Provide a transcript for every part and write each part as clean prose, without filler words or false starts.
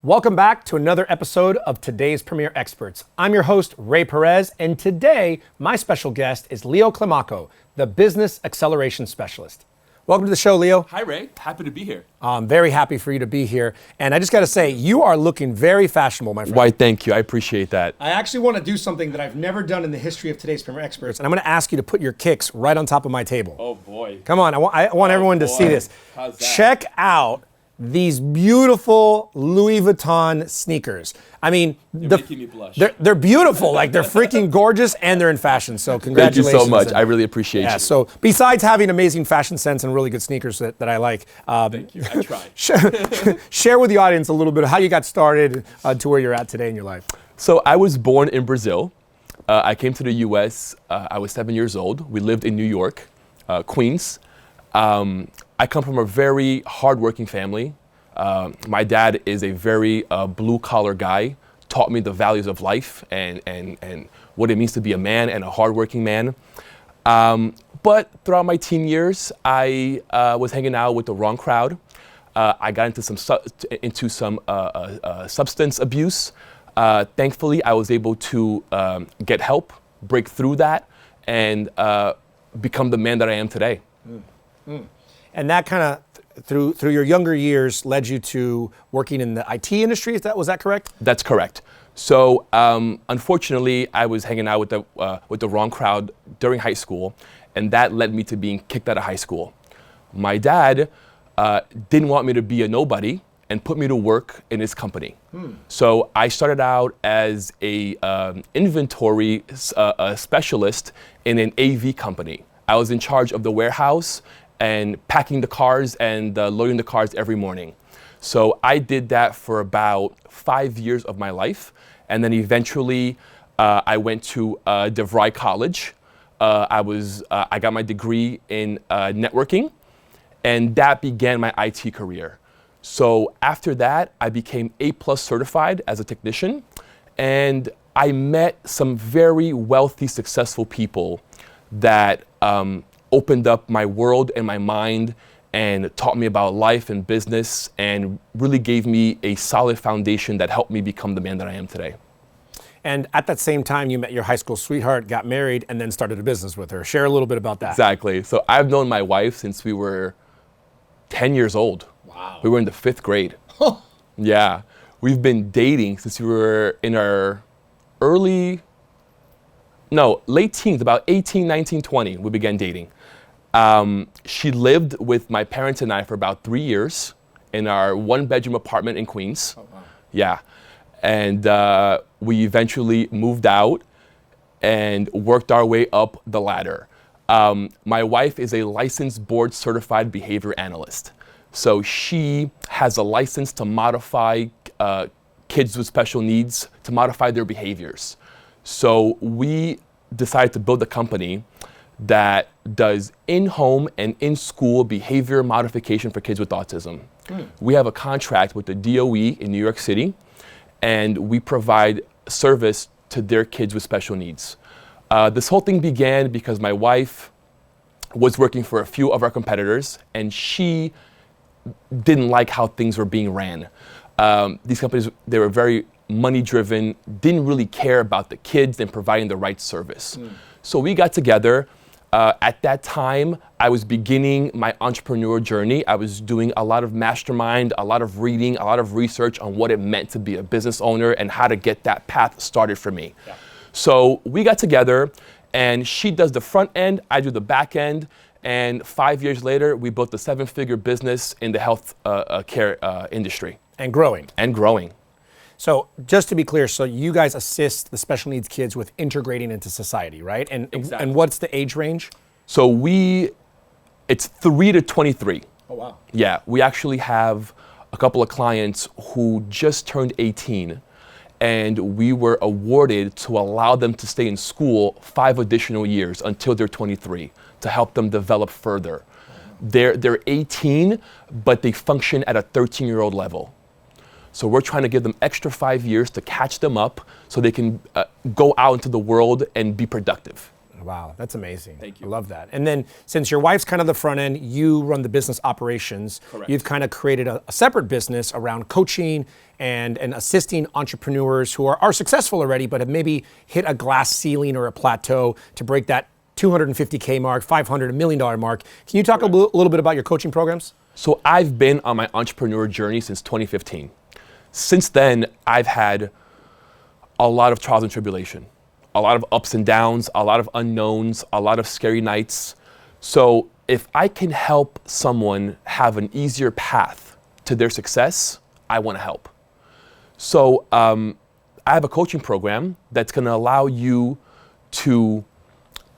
Welcome back to another episode of Today's Premier Experts. I'm your host, Ray Perez, and today my special guest is Leo Climaco, the Business Acceleration Specialist. Welcome to the show, Leo. Hi, Ray. Happy to be here. I'm very happy for you to be here. And I just got to say, you are looking very fashionable, my friend. Why, thank you. I appreciate that. I actually want to do something that I've never done in the history of Today's Premier Experts, and I'm going to ask you to put your kicks right on top of my table. Oh, boy. Come on, I want everyone to see this. How's that? Check out these beautiful Louis Vuitton sneakers. I mean, You're making me blush. They're beautiful. Like, they're freaking gorgeous, and they're in fashion. So Thank you congratulations. so much. I really appreciate you. So besides having amazing fashion sense and really good sneakers that I like, Thank you. I tried. share with the audience a little bit of how you got started to where you're at today in your life. So I was born in Brazil. I came to the U.S. I was 7 years old. We lived in New York, Queens. I come from a very hardworking family. My dad is a very blue-collar guy, taught me the values of life and what it means to be a man and a hardworking man. But throughout my teen years, I was hanging out with the wrong crowd. I got into some substance abuse. Thankfully, I was able to get help, break through that, and become the man that I am today. And that kind of, through your younger years, led you to working in the IT industry. Was that correct? That's correct. So unfortunately, I was hanging out with the wrong crowd during high school, and that led me to being kicked out of high school. My dad didn't want me to be a nobody and put me to work in his company. So I started out as a inventory specialist in an AV company. I was in charge of the warehouse and packing the cars and loading the cars every morning. So I did that for about 5 years of my life. And then eventually I went to DeVry College. I got my degree in networking, and that began my IT career. So after that, I became A+ certified as a technician, and I met some very wealthy, successful people that opened up my world and my mind and taught me about life and business and really gave me a solid foundation that helped me become the man that I am today. And at that same time, you met your high school sweetheart, got married, and then started a business with her. Share a little bit about that. Exactly. So I've known my wife since we were 10 years old. Wow. We were in the 5th grade. Yeah. We've been dating since we were in our late teens, about 18, 19, 20, we began dating. She lived with my parents and I for about 3 years in our 1-bedroom apartment in Queens. Oh, wow. Yeah. And we eventually moved out and worked our way up the ladder. My wife is a licensed board certified behavior analyst. So she has a license to modify kids with special needs, to modify their behaviors. So we decided to build a company that does in-home and in-school behavior modification for kids with autism. We have a contract with the DOE in New York City, and we provide service to their kids with special needs. This whole thing began because my wife was working for a few of our competitors, and she didn't like how things were being ran. These companies, they were very money-driven, didn't really care about the kids and providing the right service. So we got together. At that time, I was beginning my entrepreneur journey. I was doing a lot of mastermind, a lot of reading, a lot of research on what it meant to be a business owner and how to get that path started for me. Yeah. So we got together, and she does the front end, I do the back end, and 5 years later, we built a 7-figure business in the health care industry. And growing. And growing. So just to be clear, so you guys assist the special needs kids with integrating into society, right? And Exactly. And what's the age range? So it's 3 to 23. Oh, wow. Yeah, we actually have a couple of clients who just turned 18, and we were awarded to allow them to stay in school 5 additional years until they're 23 to help them develop further. They're 18, but they function at a 13-year-old level. So we're trying to give them extra 5 years to catch them up so they can go out into the world and be productive. Wow, that's amazing. Thank you. I love that. And then since your wife's kind of the front end, you run the business operations. Correct. You've kind of created a separate business around coaching and assisting entrepreneurs who are successful already, but have maybe hit a glass ceiling or a plateau to break that 250K mark, $500, $1 million mark. Can you talk a little bit about your coaching programs? So I've been on my entrepreneur journey since 2015. Since then, I've had a lot of trials and tribulation, a lot of ups and downs, a lot of unknowns, a lot of scary nights. So if I can help someone have an easier path to their success, I want to help. So I have a coaching program that's going to allow you to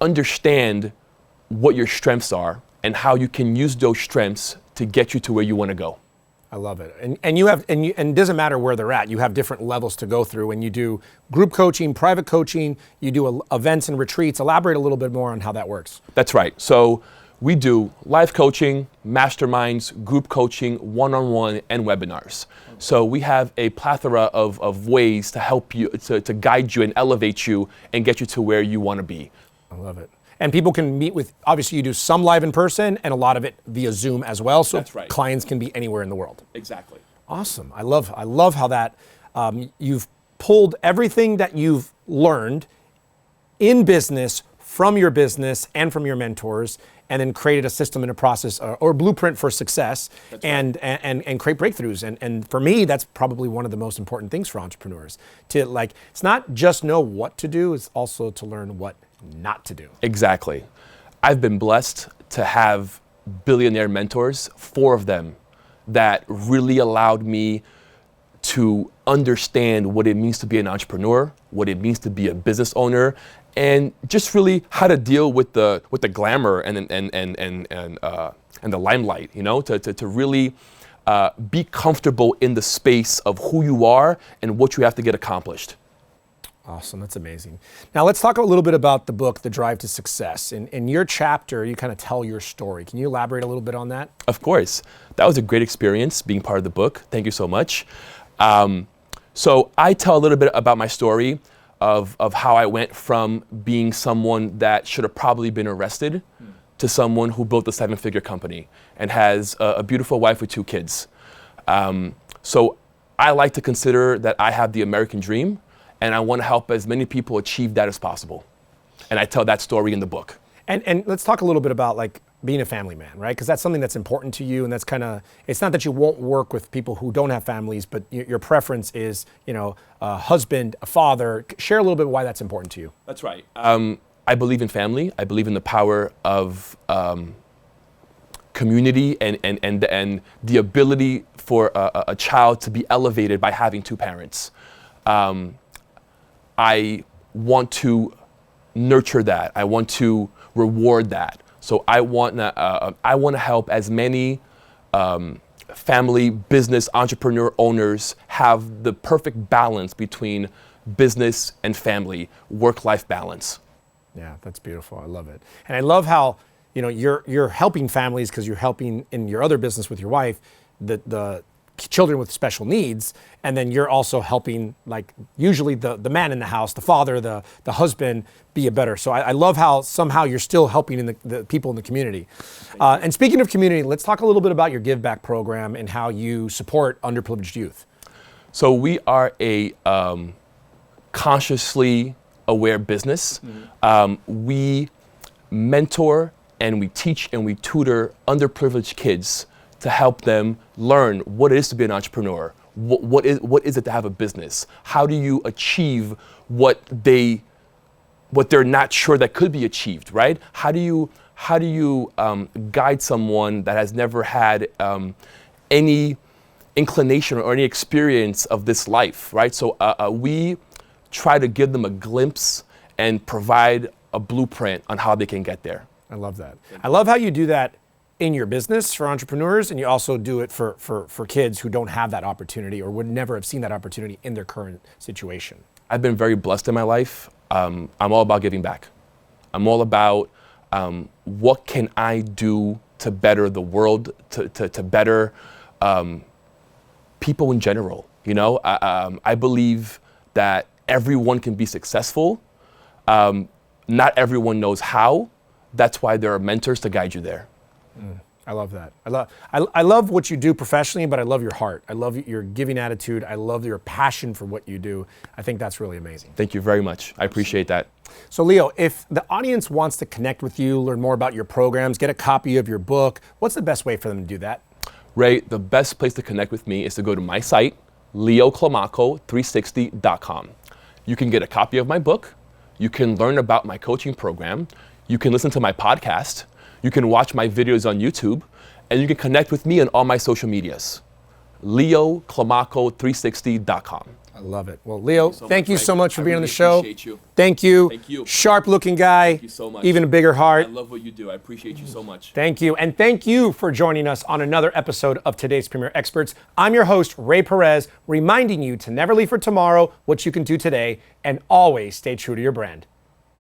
understand what your strengths are and how you can use those strengths to get you to where you want to go. I love it. And it doesn't matter where they're at. You have different levels to go through, and you do group coaching, private coaching, you do events and retreats. Elaborate a little bit more on how that works. That's right. So we do live coaching, masterminds, group coaching, one-on-one, and webinars. So we have a plethora of ways to help you, to guide you and elevate you and get you to where you want to be. I love it. And people can meet with, obviously you do some live in person and a lot of it via Zoom as well. So That's right. Clients can be anywhere in the world. Exactly. Awesome. I love how that you've pulled everything that you've learned in business from your business and from your mentors, and then created a system and a process or blueprint for success. That's and create breakthroughs. And for me, that's probably one of the most important things for entrepreneurs. It's not just know what to do, it's also to learn what not to do. Exactly. I've been blessed to have billionaire mentors, 4 of them, that really allowed me to understand what it means to be an entrepreneur, what it means to be a business owner, and just really how to deal with the glamour and the limelight. You know, to really be comfortable in the space of who you are and what you have to get accomplished. Awesome, that's amazing. Now let's talk a little bit about the book, The Drive to Success. In your chapter, you kind of tell your story. Can you elaborate a little bit on that? Of course. That was a great experience being part of the book. Thank you so much. So I tell a little bit about my story of how I went from being someone that should have probably been arrested to someone who built a 7-figure company and has a beautiful wife with 2 kids. So I like to consider that I have the American dream, and I want to help as many people achieve that as possible. And I tell that story in the book. And let's talk a little bit about like being a family man, right? Because that's something that's important to you, and that's kind of, it's not that you won't work with people who don't have families, but your preference is, a husband, a father. Share a little bit why that's important to you. That's right. I believe in family. I believe in the power of community and the ability for a child to be elevated by having 2 parents. I want to nurture that. I want to reward that. So I want to help as many family, business, entrepreneur owners have the perfect balance between business and family, work-life balance. Yeah, that's beautiful. I love it. And I love how, you're helping families because you're helping in your other business with your wife, the children with special needs, and then you're also helping, like, usually the man in the house, the father, the husband, be a better. So I love how somehow you're still helping in the people in the community. And speaking of community, let's talk a little bit about your Give Back program and how you support underprivileged youth. So we are a consciously aware business. We mentor and we teach and we tutor underprivileged kids to help them learn what it is to be an entrepreneur. What is it to have a business? How do you achieve what they're not sure that could be achieved, right? How do you guide someone that has never had any inclination or any experience of this life, right? So we try to give them a glimpse and provide a blueprint on how they can get there. I love that. I love how you do that in your business for entrepreneurs, and you also do it for kids who don't have that opportunity or would never have seen that opportunity in their current situation. I've been very blessed in my life. I'm all about giving back. I'm all about what can I do to better the world, to better people in general. I believe that everyone can be successful. not everyone knows how. That's why there are mentors to guide you there. I love that. I love what you do professionally, but I love your heart. I love your giving attitude. I love your passion for what you do. I think that's really amazing. Thank you very much. I appreciate that. So Leo, if the audience wants to connect with you, learn more about your programs, get a copy of your book, what's the best way for them to do that? Ray, the best place to connect with me is to go to my site, leoclimaco360.com. You can get a copy of my book. You can learn about my coaching program. You can listen to my podcast. You can watch my videos on YouTube. And you can connect with me on all my social medias. leoclimaco360.com. I love it. Well, Leo, thank you so much for being on the show. Appreciate you. Thank you. Thank you. Sharp looking guy. Thank you so much. Even a bigger heart. I love what you do. I appreciate you so much. Thank you. And thank you for joining us on another episode of Today's Premier Experts. I'm your host, Ray Perez, reminding you to never leave for tomorrow what you can do today and always stay true to your brand.